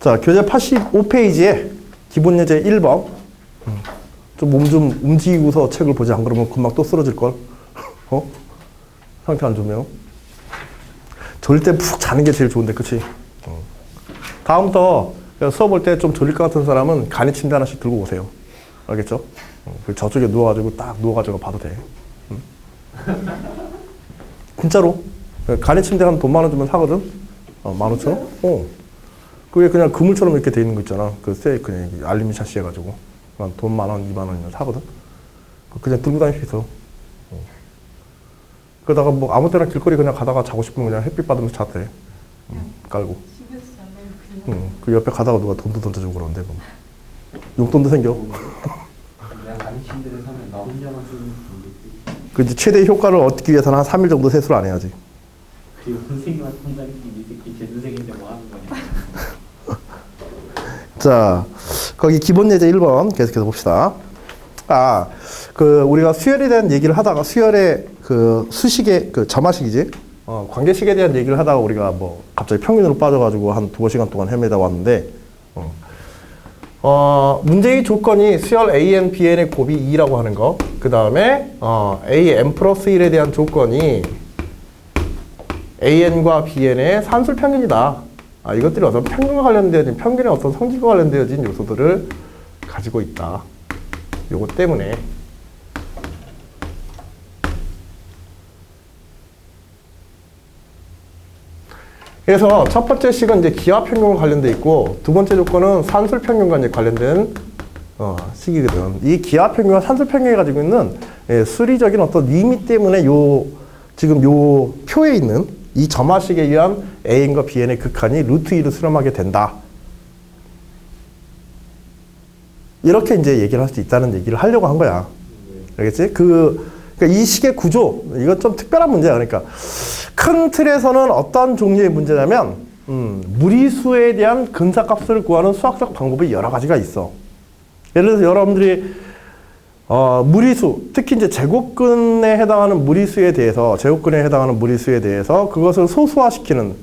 자, 교재 85페이지에 기본 예제 1번. 좀 몸 좀 움직이고서 책을 보지. 안 그러면 금방 또 쓰러질걸. 상태 안 좋으면. 졸릴 때 푹 자는 게 제일 좋은데, 그치? 다음부터 수업 볼 때 좀 졸릴 것 같은 사람은 간이 침대 하나씩 들고 오세요. 알겠죠? 저쪽에 누워가지고 딱 누워가지고 봐도 돼. 진짜로. 간이 침대 한 돈 10,000원 주면 사거든? 15,000원? 그게 그냥 그물처럼 이렇게 돼 있는 거 있잖아. 그냥 알루미늄 샤시 해가지고. 돈 10,000원, 20,000원이면 사거든? 그냥 들고 다닐 수 있어. 그러다가 뭐 아무 때나 길거리 그냥 가다가 자고 싶으면 그냥 햇빛 받으면서 자도 돼. 깔고. 그 옆에 가다가 누가 돈도 던져주고 그러는데, 그럼. 용돈도 생겨. 내가 다른 침대를 사면 나 혼자만 쓰는 돈이지. 그 이제 최대 효과를 얻기 위해서는 한 3일 정도 세수를 안 해야지. 그리고 선생님한테 혼자는 이 새끼 제 선생인데 뭐 하는 거냐. 자, 거기 기본 예제 1번 계속해서 봅시다. 우리가 수열에 대한 얘기를 하다가 수열의 그 수식의 그 점화식이지? 관계식에 대한 얘기를 하다가 우리가 뭐 갑자기 평균으로 빠져가지고 한 2시간 동안 헤매다 왔는데, 문제의 조건이 수열 AN, BN의 곱이 2라고 하는 거. 그 다음에, AN 플러스 1에 대한 조건이 AN과 BN의 산술 평균이다. 이것들이 어떤 평균과 관련되어진, 평균의 어떤 성질과 관련되어진 요소들을 가지고 있다. 요거 때문에. 그래서 첫 번째 식은 이제 기하 평균과 관련돼 있고, 두 번째 조건은 산술 평균과 이제 관련된 식이거든. 이 기하 평균과 산술 평균이 가지고 있는 수리적인 어떤 의미 때문에 지금 요 표에 있는 이 점화식에 의한 AN과 BN의 극한이 루트 2로 수렴하게 된다. 이렇게 이제 얘기를 할 수 있다는 얘기를 하려고 한 거야. 알겠지? 그러니까 이 식의 구조, 이건 좀 특별한 문제야. 그러니까 큰 틀에서는 어떤 종류의 문제냐면, 무리수에 대한 근사값을 구하는 수학적 방법이 여러 가지가 있어. 예를 들어서 여러분들이 무리수, 특히 이제 제곱근에 해당하는 무리수에 대해서, 그것을 소수화시키는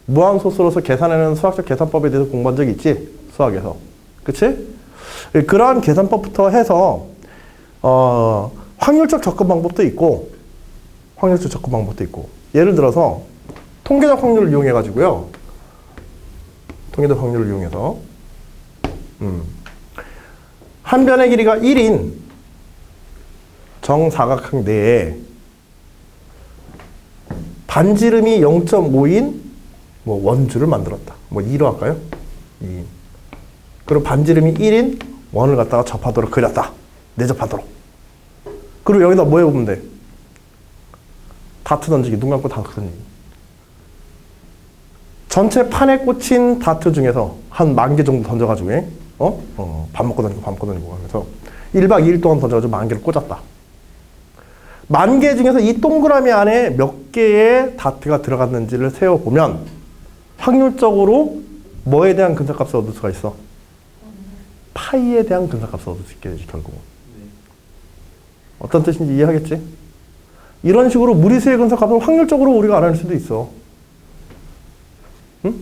무한소수로서 계산하는 수학적 계산법에 대해서 공부한 적이 있지? 수학에서. 그치? 그러한 계산법부터 해서, 확률적 접근 방법도 있고, 예를 들어서, 통계적 확률을 이용해가지고요. 한 변의 길이가 1인 정사각형 내에 반지름이 0.5인 원주를 만들었다. 2로 할까요? 2인. 그리고 반지름이 1인 원을 갖다가 접하도록 그렸다. 내접하도록. 그리고 여기다 뭐 해보면 돼? 다트 던지기. 눈 감고 다트 던지기. 전체 판에 꽂힌 다트 중에서 한 10,000개 정도 던져가지고, 밥 먹고 던지고 하면서 1박 2일 동안 던져가지고 10,000개를 꽂았다. 10,000개 중에서 이 동그라미 안에 몇 개의 다트가 들어갔는지를 세어보면 확률적으로 뭐에 대한 근사값을 얻을 수가 있어? 파이에 대한 근사값을 얻을 수 있게 되지, 결국은. 어떤 뜻인지 이해하겠지? 이런 식으로 무리수의 근사값은 확률적으로 우리가 알아낼 수도 있어. 응?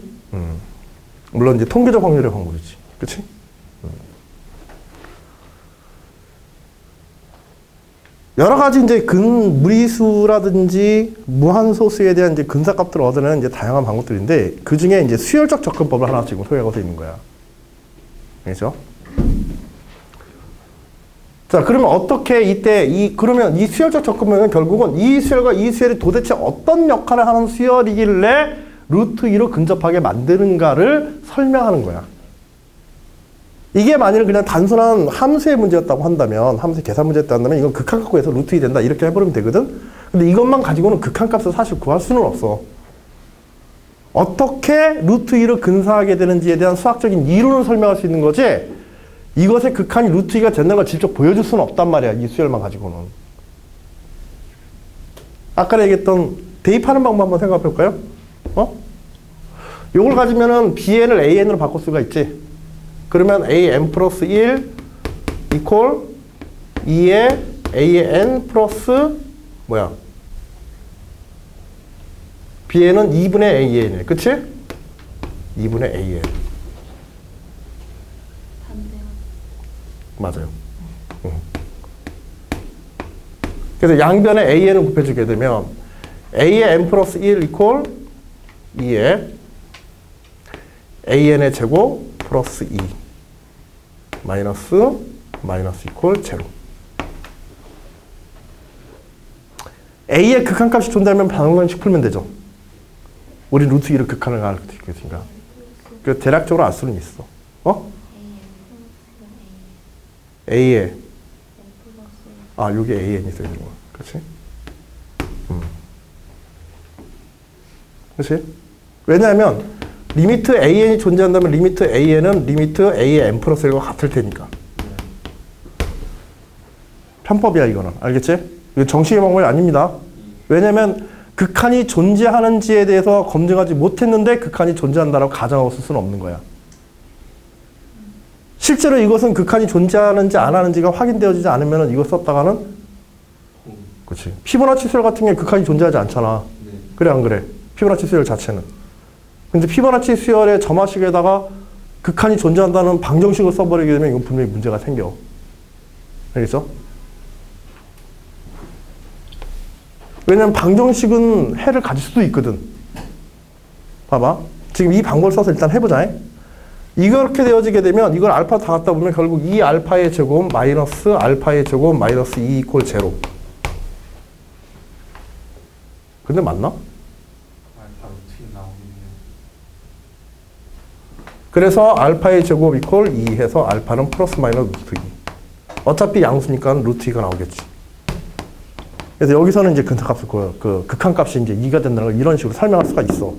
물론 이제 통계적 확률의 방법이지. 그치? 여러 가지 이제 무리수라든지 무한소수에 대한 이제 근사값들을 얻어내는 이제 다양한 방법들인데, 그 중에 이제 수열적 접근법을 하나 지금 소개하고 있는 거야. 알겠죠? 자, 그러면 어떻게 그러면 이 수열적 접근법은 결국은 이 수열과 이 수열이 도대체 어떤 역할을 하는 수열이길래 루트 2로 근접하게 만드는가를 설명하는 거야. 이게 만일 그냥 단순한 함수의 문제였다고 한다면, 함수의 계산 문제였다고 한다면 이건 극한값 구해서 루트 2 된다 이렇게 해버리면 되거든? 근데 이것만 가지고는 극한값을 사실 구할 수는 없어. 어떻게 루트 2로 근사하게 되는지에 대한 수학적인 이론을 설명할 수 있는 거지, 이것의 극한이 루트 2가 된다는 걸 직접 보여줄 수는 없단 말이야, 이 수열만 가지고는. 아까 얘기했던 대입하는 방법 한번 생각해 볼까요? 요걸 가지면은 BN을 AN으로 바꿀 수가 있지. 그러면 AN 플러스 1 이퀄 2의 AN 플러스 BN은 2분의 AN이네. 그치? 2분의 AN. 맞아요. 그래서 양변에 AN을 곱해주게 되면 A의 n 플러스 1 이퀄 2에 AN의 제곱 플러스 2 마이너스 이퀄 제로. A의 극한값이 존재하면 방정식 풀면 되죠. 우리 루트 2를 극한을 가르쳐 주니까. 그 대략적으로 알 수는 있어. A에 여기 AN이 있어야 되는 거야. 그렇지? 그렇지? 왜냐하면 리미트 AN이 존재한다면 리미트 AN은 리미트 A의 n 플러스 1과 같을 테니까. 편법이야 이거는. 알겠지? 이거 정식의 방법이 아닙니다. 왜냐면 극한이 존재하는지에 대해서 검증하지 못했는데 극한이 존재한다라고 가정하고 쓸 수는 없는 거야. 실제로 이것은 극한이 존재하는지 안 하는지가 확인되어지지 않으면 이거 썼다가는 그렇지. 피보나치 수열 같은 게 극한이 존재하지 않잖아. 그래 안 그래? 피보나치 수열 자체는. 근데 피보나치 수열의 점화식에다가 극한이 존재한다는 방정식을 써버리게 되면 이건 분명히 문제가 생겨. 알겠죠? 왜냐면 방정식은 해를 가질 수도 있거든. 봐봐. 지금 이 방법을 써서 일단 해보자. 이렇게 되어지게 되면 이걸 알파 다 갖다 보면 결국 2 알파의 제곱 마이너스 알파의 제곱 마이너스 2 이퀄 제로. 근데 맞나? 알파 루트 나오겠네요. 그래서 알파의 제곱 이퀄 2 해서 알파는 플러스 마이너스 루트 2. 어차피 양수니까 루트 2가 나오겠지. 그래서 여기서는 이제 근사값을 그 극한값이 이제 2가 된다는 걸 이런 식으로 설명할 수가 있어.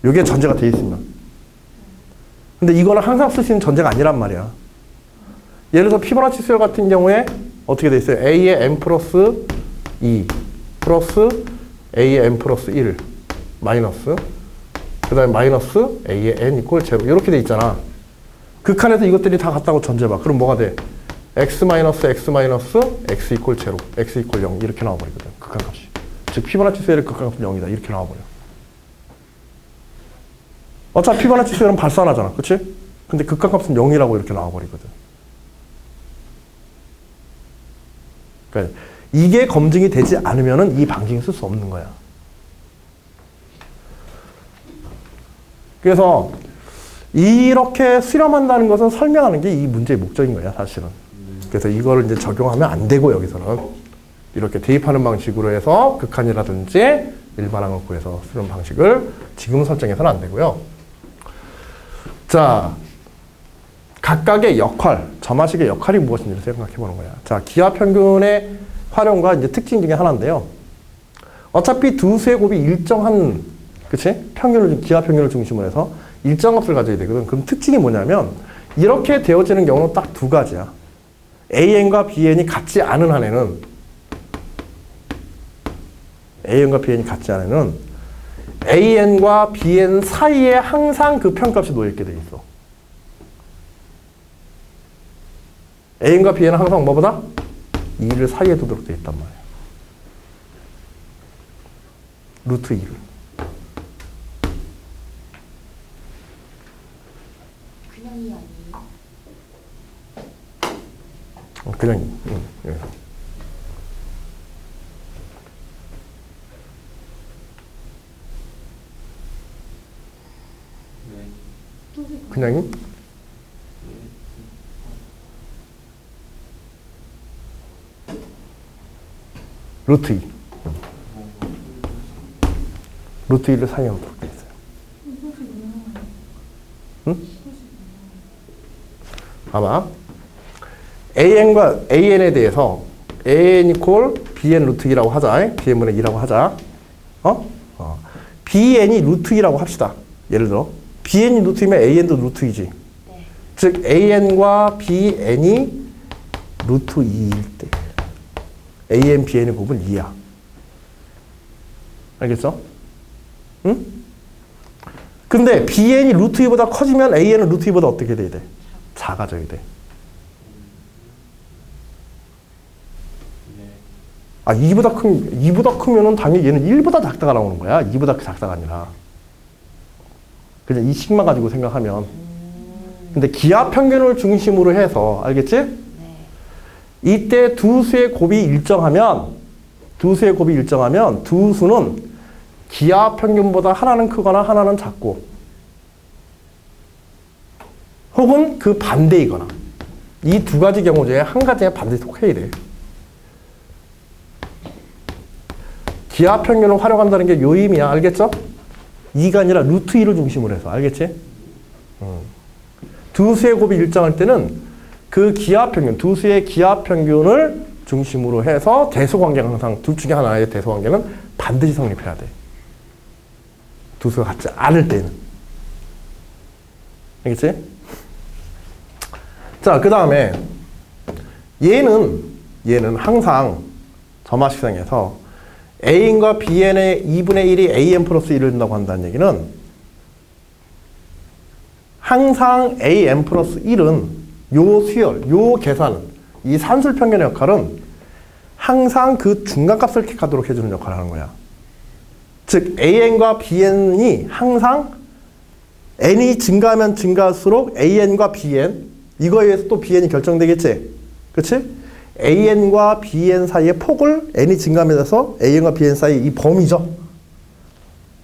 이게 전제가 돼 있으면. 근데 이거는 항상 쓸 수 있는 전제가 아니란 말이야. 예를 들어 피보나치 수열 같은 경우에 어떻게 돼 있어요? A의 n 플러스 2 플러스 A의 n 플러스 1 마이너스 그 다음에 마이너스 A의 n 이퀄 제로 이렇게 돼 있잖아. 극한에서 이것들이 다 같다고 전제해봐. 그럼 뭐가 돼? x 마이너스 x 마이너스 x 이퀄 제로 x 이퀄 0 이렇게 나와버리거든. 극한값이. 즉 피보나치 수열의 극한값은 0이다. 이렇게 나와버려. 어차피 피보나치 수열은 발산하잖아. 그치? 근데 극한값은 0이라고 이렇게 나와버리거든. 그러니까 이게 검증이 되지 않으면은 이 방식을 쓸 수 없는 거야. 그래서 이렇게 수렴한다는 것은 설명하는 게 이 문제의 목적인 거야, 사실은. 그래서 이거를 이제 적용하면 안 되고, 여기서는. 이렇게 대입하는 방식으로 해서 극한이라든지 일반항을 구해서 수렴 방식을 지금 설정해서는 안 되고요. 자, 각각의 역할, 점화식의 역할이 무엇인지를 생각해 보는 거야. 자, 기하평균의 활용과 이제 특징 중에 하나인데요. 어차피 두 수의 곱이 일정한, 그치? 기하평균을 중심으로 해서 일정 값을 가져야 되거든. 그럼 특징이 뭐냐면, 이렇게 되어지는 경우는 딱 두 가지야. AN과 BN이 같지 않은 한에는, AN과 BN이 같지 않은 한에는, AN과 BN 사이에 항상 그 평값이 놓여있게 돼 있어. AN과 BN은 항상 뭐보다? 2를 사이에 두도록 돼 있단 말이야. 루트 2를. 그냥 2 아니에요? 그냥 2. 예. 그냥 2? 루트 2. 루트 2를 사이에 놓도록 돼 있어요. 응? 아마 AN에 대해서 AN 이퀄 BN 루트 2라고 하자. BN분의 2라고 하자. BN이 루트 2라고 합시다. 예를 들어 BN이 루트 2면 AN도 루트 2지. 네. 즉 AN과 BN이 루트 2일 때 AN, BN의 곱은 2야. 알겠어? 응? 근데 BN이 루트 2보다 커지면 AN은 루트 2보다 어떻게 돼야 돼? 작아져야 돼. 아, 2보다 크면은 당연히 얘는 1보다 작다가 나오는 거야. 2보다 작다가 아니라. 그냥 이 식만 가지고 생각하면. 근데 기하 평균을 중심으로 해서, 알겠지? 네. 이때 두 수의 곱이 일정하면 두 수는 기하 평균보다 하나는 크거나 하나는 작고 혹은 그 반대이거나 이 두 가지 경우 중에 한 가지에 반드시 속해야 돼. 기하 평균을 활용한다는 게 요 의미야. 알겠죠? 2가 아니라 루트 2를 중심으로 해서. 알겠지? 두 수의 곱이 일정할 때는 그 기하 평균, 두 수의 기하 평균을 중심으로 해서 대소관계가 항상 둘 중에 하나의 대소관계는 반드시 성립해야 돼. 두 수가 같지 않을 때는. 알겠지? 자, 그 다음에 얘는 항상 점화식상에서 An과 Bn의 2분의 1이 An 플러스 1을 된다고 한다는 얘기는 항상 An 플러스 1은 요 수열, 요 계산, 이 산술평균의 역할은 항상 그 중간값을 킥하도록 해주는 역할을 하는 거야. 즉 An과 Bn이 항상 n이 증가하면 증가할수록 An과 Bn 이거에 의해서 또 Bn이 결정되겠지? 그치? An과 Bn 사이의 폭을 n이 증가하면서 An과 Bn 사이 이 범위죠.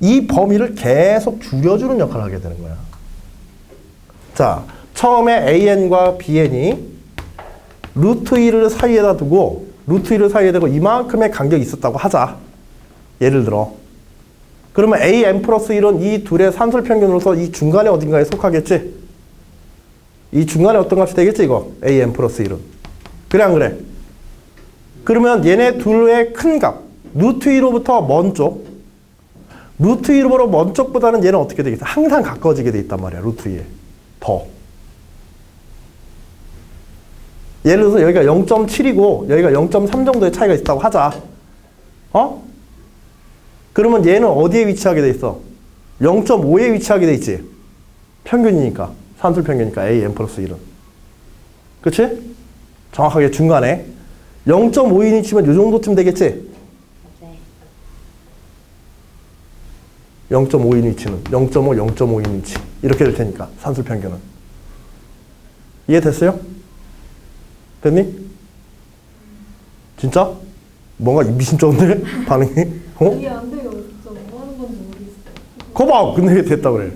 이 범위를 계속 줄여주는 역할을 하게 되는 거야. 자, 처음에 An과 Bn이 루트 1을 사이에다 두고 루트 1을 사이에 두고 이만큼의 간격이 있었다고 하자. 예를 들어. 그러면 An 플러스 1은 이 둘의 산술평균으로서 이 중간에 어딘가에 속하겠지? 이 중간에 어떤 값이 되겠지 이거? An 플러스 1은. 그래 안 그래? 그러면 얘네 둘의 큰 값, 루트 2로부터 먼 쪽, 루트 2로부터 먼 쪽보다는 얘는 어떻게 되겠어? 항상 가까워지게 돼 있단 말이야, 루트 2에. 더. 예를 들어서 여기가 0.7이고 여기가 0.3 정도의 차이가 있다고 하자. 그러면 얘는 어디에 위치하게 돼 있어? 0.5에 위치하게 돼 있지. 평균이니까. 산술평균이니까 An 플러스 1은. 그치? 정확하게 중간에 0.5인치면 이 정도쯤 되겠지? 네. 0.5인치는 0.5, 0.5인치 이렇게 될 테니까 산술평균은. 이해됐어요? 됐니? 진짜? 뭔가 미심쩍은데? 반응이? 이게 안 돼요. 진짜 뭐 하는 건지 모르겠어요. 거봐! 근데 왜 됐다 그래?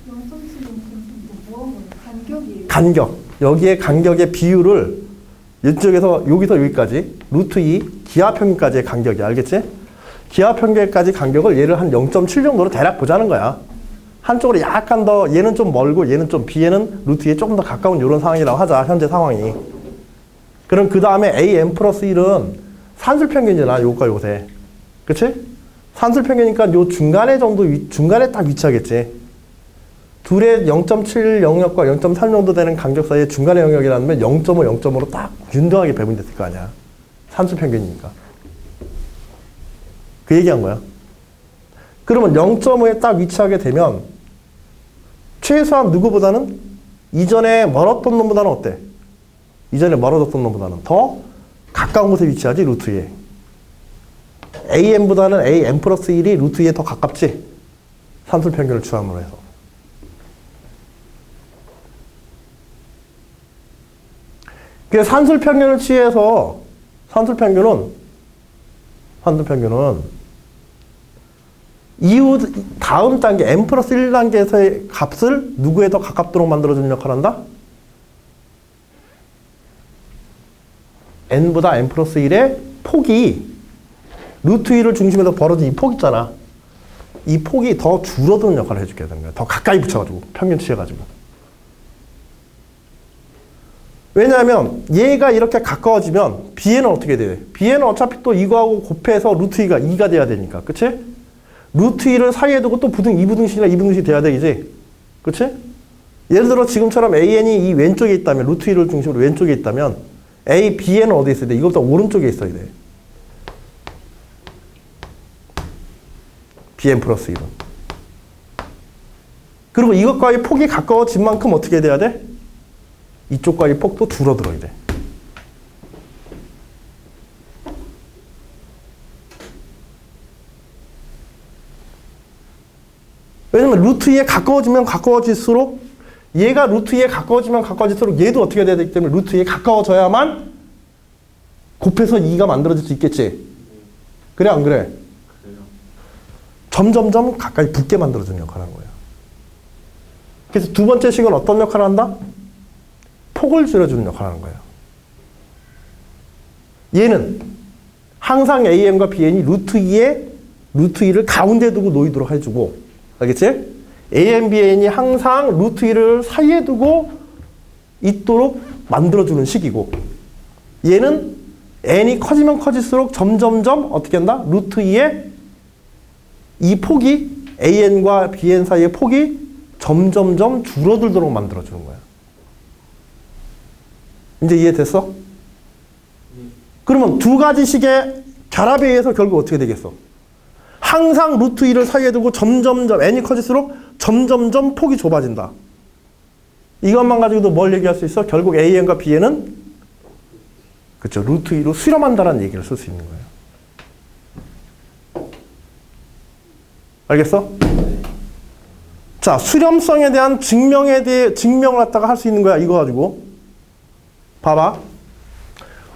0.7은 뭐 하는 거예요? 간격이에요. 간격. 여기에 간격의 비율을 이쪽에서 여기서 여기까지 루트 2 기하평균까지의 간격이 알겠지? 기하평균까지 간격을 얘를 한 0.7 정도로 대략 보자는 거야. 한쪽으로 약간 더 얘는 좀 멀고 얘는 좀 B에는 루트 2에 조금 더 가까운 이런 상황이라고 하자. 현재 상황이. 그럼 그 다음에 AN 플러스 1은 산술평균이잖아. 요거가 요새. 그치? 산술평균이니까 요 중간에 정도 중간에 딱 위치하겠지. 둘의 0.7 영역과 0.3 정도 되는 간격 사이의 중간의 영역이라면 0.5, 0.5로 딱 균등하게 배분됐을 거 아니야. 산술평균이니까. 그 얘기한 거야. 그러면 0.5에 딱 위치하게 되면 최소한 누구보다는 이전에 멀었던 놈보다는 어때? 이전에 멀어졌던 놈보다는 더 가까운 곳에 위치하지, 루트 2에. AN보다는 AN 플러스 1이 루트 2에 더 가깝지? 산술평균을 취함으로 해서. 그래서 산술평균을 취해서 산술평균은 이후 다음 단계 n 플러스 1단계에서의 값을 누구에 더 가깝도록 만들어주는 역할을 한다? n보다 n 플러스 1의 폭이 루트 2를 중심에서 벌어진 이 폭 있잖아. 이 폭이 더 줄어드는 역할을 해주게 되는 거야. 더 가까이 붙여가지고 평균 취해가지고. 왜냐하면 얘가 이렇게 가까워지면 B에는 어떻게 돼? B에는 어차피 또 이거하고 곱해서 루트 2가 2가 돼야 되니까. 그치? 루트 2를 사이에 두고 또 부등 2부등식이나 2부등식이 돼야 되지. 그치? 예를 들어 지금처럼 AN이 이 왼쪽에 있다면 루트 2를 중심으로 왼쪽에 있다면 A, B에는 어디에 있어야 돼? 이것보다 오른쪽에 있어야 돼. Bn 플러스 1은. 그리고 이것과의 폭이 가까워진 만큼 어떻게 돼야 돼? 이쪽과의 폭도 줄어들어야 돼. 왜냐면 루트 2에 가까워지면 가까워질수록 얘가 루트 2에 가까워지면 가까워질수록 얘도 어떻게 돼야 되기 때문에 루트 2에 가까워져야만 곱해서 2가 만들어질 수 있겠지? 그래, 안 그래? 그래요. 점점점 가까이 붙게 만들어주는 역할을 하는 거예요. 그래서 두 번째 식은 어떤 역할을 한다? 폭을 줄여주는 역할을 하는 거예요. 얘는 항상 AN과 BN이 루트 2를 가운데 두고 놓이도록 해주고, 알겠지? AN, BN이 항상 루트 2를 사이에 두고 있도록 만들어주는 식이고, 얘는 n이 커지면 커질수록 점점점 어떻게 한다? 루트 2의 이 폭이 AN과 BN 사이의 폭이 점점점 줄어들도록 만들어주는 거야. 이제 이해됐어? 그러면 두 가지 식의 결합에 의해서 결국 어떻게 되겠어? 항상 루트 2를 사이에 두고 점점점 n이 커질수록 점점점 폭이 좁아진다. 이것만 가지고도 뭘 얘기할 수 있어? 결국 AN과 BN은 그렇죠. 루트 2로 수렴한다는 얘기를 쓸 수 있는 거예요. 알겠어? 네. 자, 수렴성에 대한 증명을 갖다가 할 수 있는 거야. 이거 가지고. 봐봐.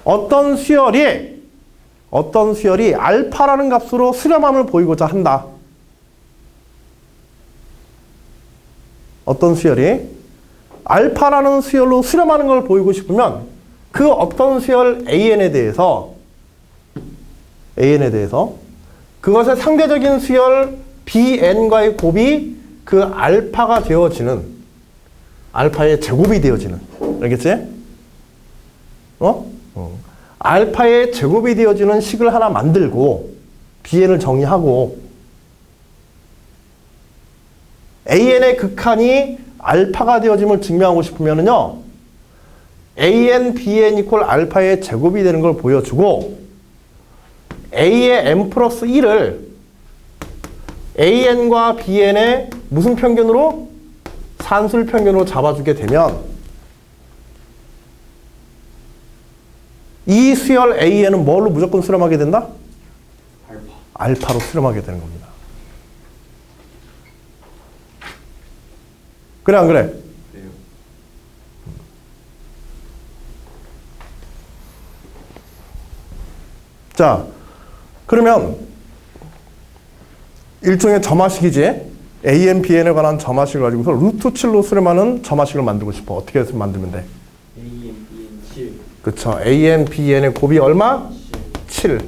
어떤 수열이 알파라는 값으로 수렴함을 보이고자 한다. 어떤 수열이 알파라는 수열로 수렴하는 걸 보이고 싶으면 그 어떤 수열 AN에 대해서 그것의 상대적인 수열 BN과의 곱이 그 알파가 되어지는 알파의 제곱이 되어지는, 알겠지? 알파의 제곱이 되어지는 식을 하나 만들고 BN을 정의하고 AN의 극한이 알파가 되어짐을 증명하고 싶으면은요, AN, BN 이퀄 알파의 제곱이 되는 걸 보여주고 A의 n 플러스 1을 AN과 BN의 무슨 평균으로? 산술 평균으로 잡아주게 되면 이 수열 AN은 뭘로 무조건 수렴하게 된다? 알파로 수렴하게 되는 겁니다. 그래, 안 그래? 그래요. 자, 그러면 일종의 점화식이지. AN, BN에 관한 점화식을 가지고서 루트 7로 수렴하는 점화식을 만들고 싶어. 어떻게 해서 만들면 돼? AN, BN 7. 그쵸. AN, BN의 곱이 얼마? 7.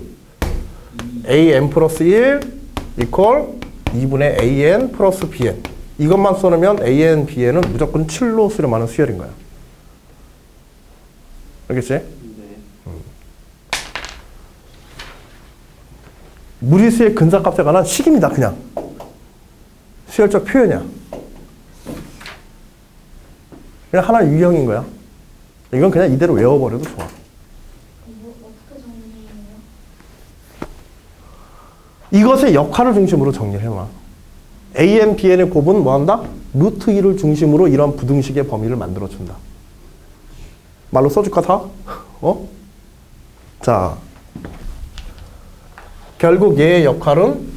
AN 플러스 1 이퀄 2분의 AN 플러스 BN. 이것만 써놓으면 AN, BN은 무조건 7로 수렴하는 수열인 거야. 알겠지? 네. 무리수의 근사값에 관한 식입니다. 그냥. 수열적 표현이야. 그냥 하나의 유형인 거야. 이건 그냥 이대로 외워버려도 좋아. 이거 어떻게 정리해요? 이것의 역할을 중심으로 정리를 해놔. AN, BN의 곱은 뭐한다? 루트 2를 중심으로 이런 부등식의 범위를 만들어준다. 말로 써줄까 다? 자, 결국 얘의 역할은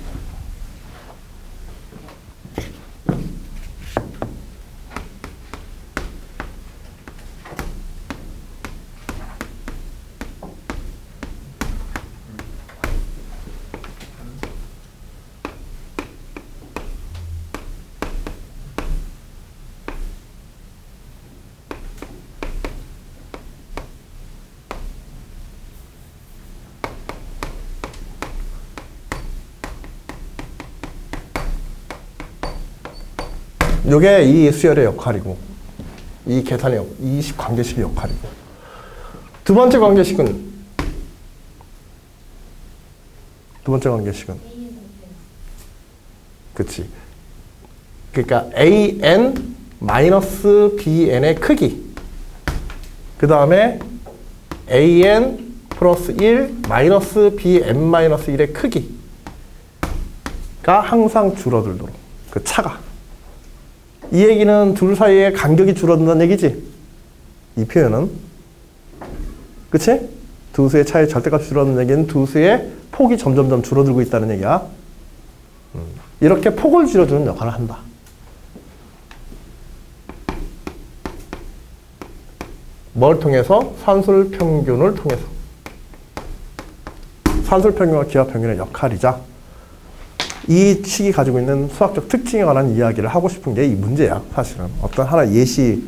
요게 이 수열의 역할이고 이 계산의 이 관계식의 역할이고 두 번째 관계식은 그치. 그러니까 AN 마이너스 BN의 크기 그 다음에 AN 플러스 1 마이너스 BN 마이너스 1의 크기가 항상 줄어들도록 그 차가 이 얘기는 둘 사이의 간격이 줄어든다는 얘기지. 이 표현은 그치? 두 수의 차이 절대값이 줄어드는 얘기는 두 수의 폭이 점점점 줄어들고 있다는 얘기야. 이렇게 폭을 줄여주는 역할을 한다. 뭘 통해서? 산술 평균을 통해서. 산술평균과 기하평균의 역할이자 이 식이 가지고 있는 수학적 특징에 관한 이야기를 하고 싶은 게 이 문제야. 사실은 어떤 하나의 예시,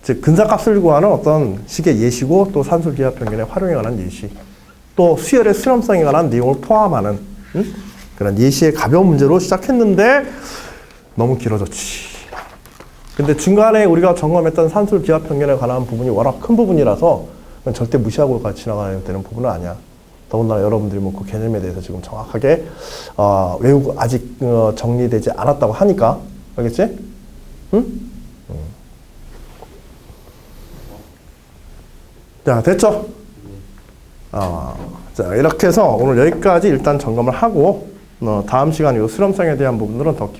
즉 근사값을 구하는 어떤 식의 예시고 또 산술 기하평균의 활용에 관한 예시, 또 수열의 수렴성에 관한 내용을 포함하는 그런 예시의 가벼운 문제로 시작했는데 너무 길어졌지. 근데 중간에 우리가 점검했던 산술 기하평균에 관한 부분이 워낙 큰 부분이라서 그건 절대 무시하고 지나가야 되는 부분은 아니야. 더군다나 여러분들이 뭐 그 개념에 대해서 지금 정확하게 외우고 아직 정리되지 않았다고 하니까. 알겠지? 응? 자, 됐죠? 자, 이렇게 해서 오늘 여기까지 일단 점검을 하고 다음 시간에 이 수렴성에 대한 부분들은 더